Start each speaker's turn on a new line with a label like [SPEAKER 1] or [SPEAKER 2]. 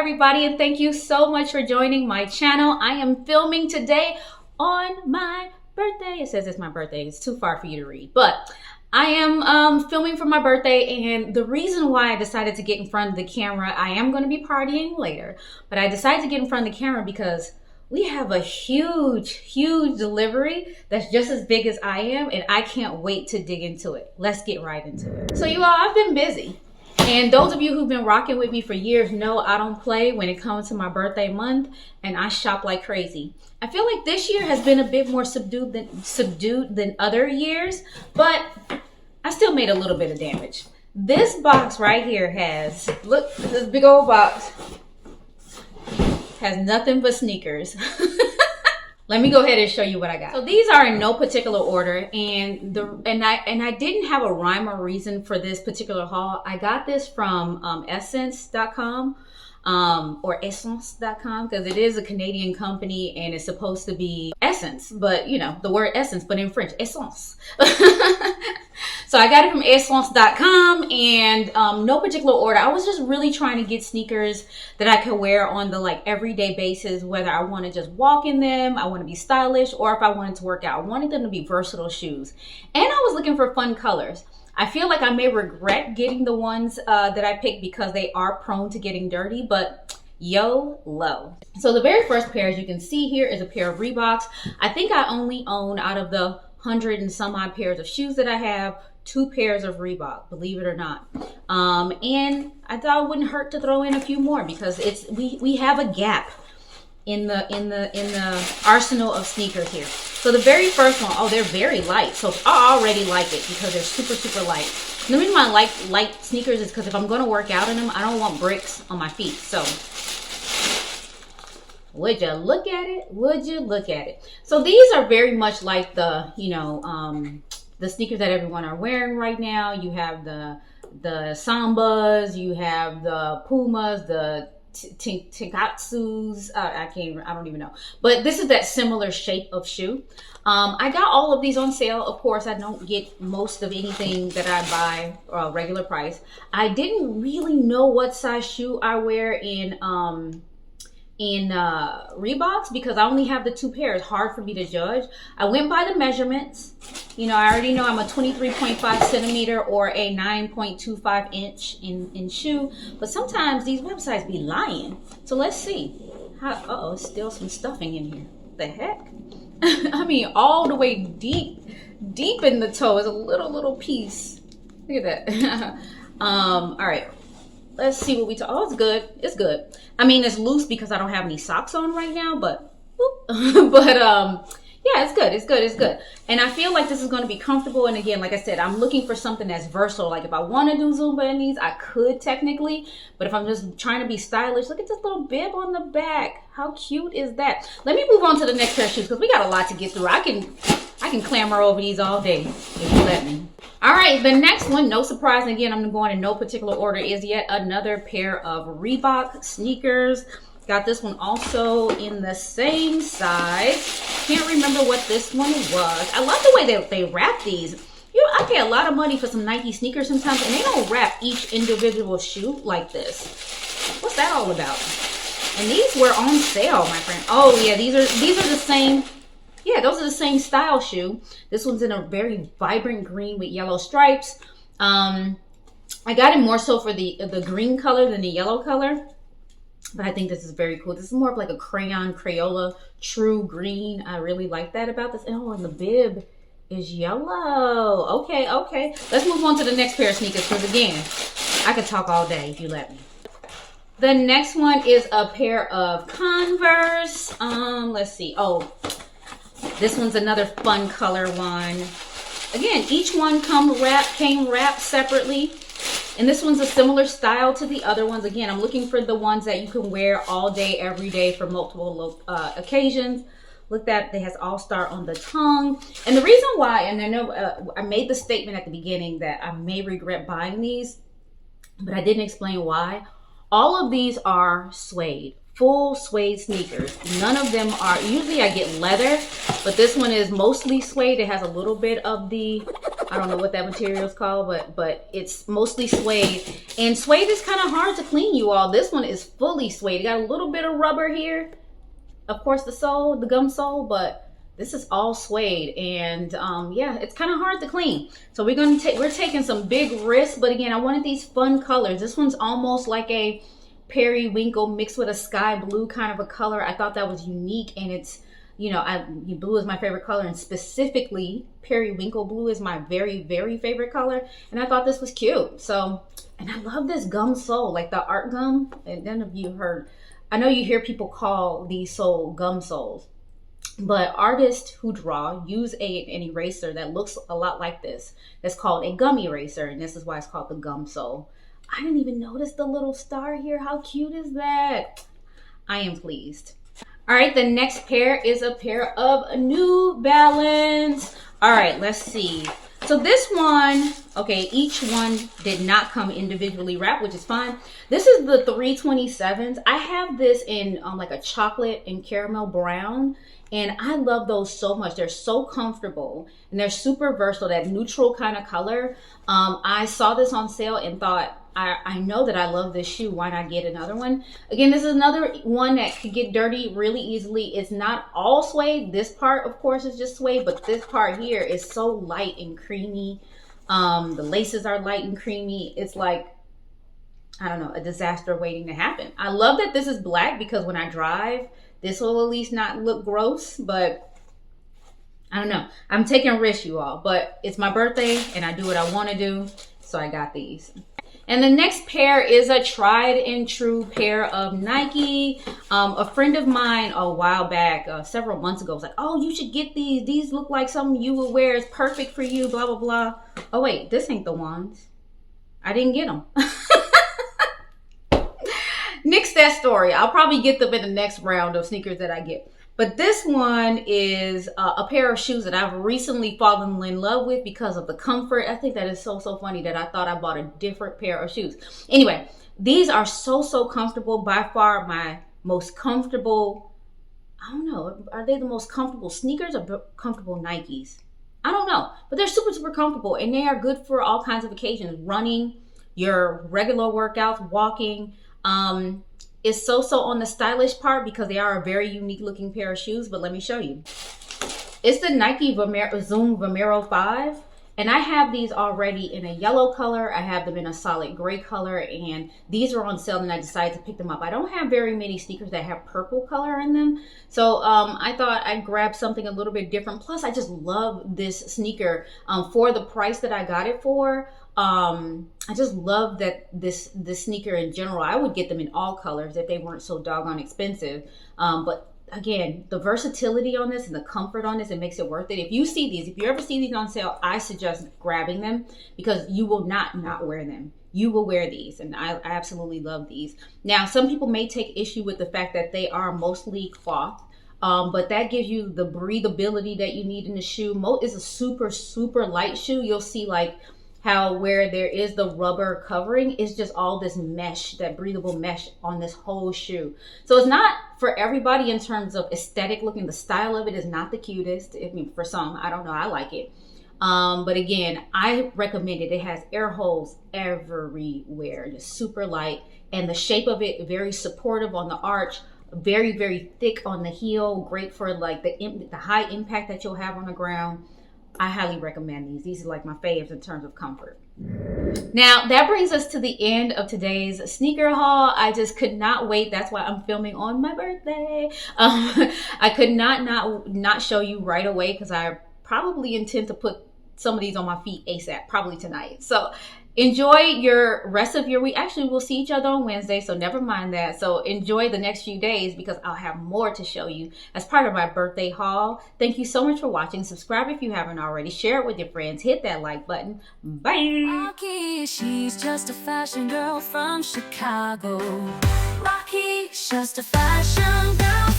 [SPEAKER 1] everybody, and thank you so much for joining my channel. I am filming today on my birthday. It says it's my birthday. It's too far for you to read, but I am filming for my birthday, and the reason why I decided to get in front of the camera, I am going to be partying later, but I decided to get in front of the camera because we have a huge delivery that's just as big as I am, and I can't wait to dig into it. Let's get right into it. So you all, I've been busy. And those of you who've been rocking with me for years know I don't play when it comes to my birthday month, and I shop like crazy. I feel like this year has been a bit more subdued than other years, but I still made a little bit of damage. This box right here has, look, this big old box has nothing but sneakers. Let me go ahead and show you what I got. So these are in no particular order, and I didn't have a rhyme or reason for this particular haul. I got this from SSENSE.com or SSENSE.com because it is a Canadian company and it's supposed to be essence, but you know, the word essence, but in French, essence. So I got it from SSENSE.com, and no particular order. I was just really trying to get sneakers that I could wear on the like everyday basis, whether I want to just walk in them, I want to be stylish, or if I wanted to work out. I wanted them to be versatile shoes. And I was looking for fun colors. I feel like I may regret getting the ones that I picked because they are prone to getting dirty, but YOLO. So the very first pair, as you can see here, is a pair of Reeboks. I think I only own, out of the 100 and some odd pairs of shoes that I have, 2 pairs of Reebok, believe it or not. And I thought it wouldn't hurt to throw in a few more because we have a gap in the arsenal of sneakers here. So the very first one, oh, they're very light. So I already like it because they're super light. And the reason why I like light sneakers is because if I'm going to work out in them, I don't want bricks on my feet. So would you look at it? Would you look at it? So these are very much like the, you know, the sneakers that everyone are wearing right now. You have the Sambas, you have the Pumas, the Tinkatsus. I don't even know. But this is that similar shape of shoe. I got all of these on sale. Of course, I don't get most of anything that I buy regular price. I didn't really know what size shoe I wear in Reeboks because I only have the 2 pairs. Hard for me to judge. I went by the measurements. You know, I already know I'm a 23.5 centimeter or a 9.25 inch in shoe, but sometimes these websites be lying. So let's see. Uh-oh, still some stuffing in here. The heck? I mean, all the way deep in the toe is a little piece. Look at that. All right. Let's see what we talk. Oh, it's good. It's good. I mean, it's loose because I don't have any socks on right now, but yeah, it's good. It's good. It's good. And I feel like this is going to be comfortable. And again, like I said, I'm looking for something that's versatile. Like if I want to do Zumba in these, I could technically, but if I'm just trying to be stylish, look at this little bib on the back. How cute is that? Let me move on to the next pair of shoes because we got a lot to get through. I can clamor over these all day if you let me. All right, the next one, no surprise, again, I'm going in no particular order, is yet another pair of Reebok sneakers. Got this one also in the same size. Can't remember what this one was. I love the way they wrap these. You know, I pay a lot of money for some Nike sneakers sometimes, and they don't wrap each individual shoe like this. What's that all about? And these were on sale, my friend. Oh yeah, these are the same. Yeah, those are the same style shoe. This one's in a very vibrant green with yellow stripes. I got it more so for the green color than the yellow color. But I think this is very cool. This is more of like a crayon Crayola true green. I really like that about this. Oh, and the bib is yellow. Okay. Let's move on to the next pair of sneakers because again, I could talk all day if you let me. The next one is a pair of Converse. Let's see. Oh, this one's another fun color one. Again, each one came wrapped separately. And this one's a similar style to the other ones. Again, I'm looking for the ones that you can wear all day, every day for multiple occasions. Look, that it has All-Star on the tongue. And the reason why, and I know I made the statement at the beginning that I may regret buying these, but I didn't explain why. All of these are suede, full suede sneakers. None of them are, usually I get leather, but this one is mostly suede. It has a little bit of the I don't know what that material is called, but it's mostly suede. And suede is kind of hard to clean, you all. This one is fully suede. It got a little bit of rubber here. Of course, the sole, the gum sole, but this is all suede. And yeah, it's kind of hard to clean. So we're taking some big risks. But again, I wanted these fun colors. This one's almost like a periwinkle mixed with a sky blue kind of a color. I thought that was unique, and it's, you know, blue is my favorite color, and specifically periwinkle blue is my very, very favorite color. And I thought this was cute. So, and I love this gum sole, like the art gum. And none of you heard, I know you hear people call these sole gum soles, but artists who draw use an eraser that looks a lot like this. That's called a gum eraser, and this is why it's called the gum sole. I didn't even notice the little star here. How cute is that? I am pleased. All right, the next pair is a pair of New Balance. All right, let's see. So this one, okay, each one did not come individually wrapped, which is fine. This is the 327s. I have this in like a chocolate and caramel brown, and I love those so much. They're so comfortable, and they're super versatile, that neutral kind of color. I saw this on sale and thought, I know that I love this shoe. Why not get another one? Again, this is another one that could get dirty really easily. It's not all suede. This part, of course, is just suede, but this part here is so light and creamy. The laces are light and creamy. It's like, I don't know, a disaster waiting to happen. I love that this is black, because when I drive, this will at least not look gross, but I don't know. I'm taking risks, you all, but it's my birthday and I do what I want to do, so I got these. And the next pair is a tried and true pair of Nike. A friend of mine a while back, several months ago, was like, oh, you should get these. These look like something you would wear. It's perfect for you, blah, blah, blah. Oh, wait, this ain't the ones. I didn't get them. Nix that story. I'll probably get them in the next round of sneakers that I get. But this one is a pair of shoes that I've recently fallen in love with because of the comfort. I think that is so, so funny that I thought I bought a different pair of shoes. Anyway, these are so, so comfortable. By far my most comfortable, I don't know, are they the most comfortable sneakers or comfortable Nikes? I don't know, but they're super, super comfortable, and they are good for all kinds of occasions. Running, your regular workouts, walking. It's so on the stylish part because they are a very unique looking pair of shoes, but let me show you. It's the Nike Zoom Vomero 5, and I have these already in a yellow color. I have them in a solid gray color, and these are on sale, and I decided to pick them up. I don't have very many sneakers that have purple color in them, so I thought I'd grab something a little bit different. Plus, I just love this sneaker for the price that I got it for. I just love that this sneaker in general. I would get them in all colors if they weren't so doggone expensive. But again, the versatility on this and the comfort on this, it makes it worth it. If you see these, if you ever see these on sale, I suggest grabbing them, because you will not wear them. You will wear these, and I absolutely love these. Now, some people may take issue with the fact that they are mostly cloth. But that gives you the breathability that you need in the shoe. It's a super, super light shoe. You'll see like how where there is the rubber covering, is just all this mesh, that breathable mesh on this whole shoe. So it's not for everybody in terms of aesthetic looking. The style of it is not the cutest. I mean, for some, I don't know, I like it. But again, I recommend it. It has air holes everywhere. It's super light, and the shape of it very supportive on the arch. Very, very thick on the heel. Great for like the high impact that you'll have on the ground. I highly recommend these. These are like my faves in terms of comfort. Now, that brings us to the end of today's sneaker haul. I just could not wait. That's why I'm filming on my birthday. I could not show you right away, because I probably intend to put some of these on my feet ASAP, probably tonight. So enjoy your rest of your week. Actually, we'll see each other on Wednesday, so never mind that. So enjoy the next few days, because I'll have more to show you as part of my birthday haul. Thank you so much for watching. Subscribe if you haven't already. Share it with your friends. Hit that like button. Bye.
[SPEAKER 2] Rocky, she's just a fashion girl from Chicago. Rocky, just a fashion girl.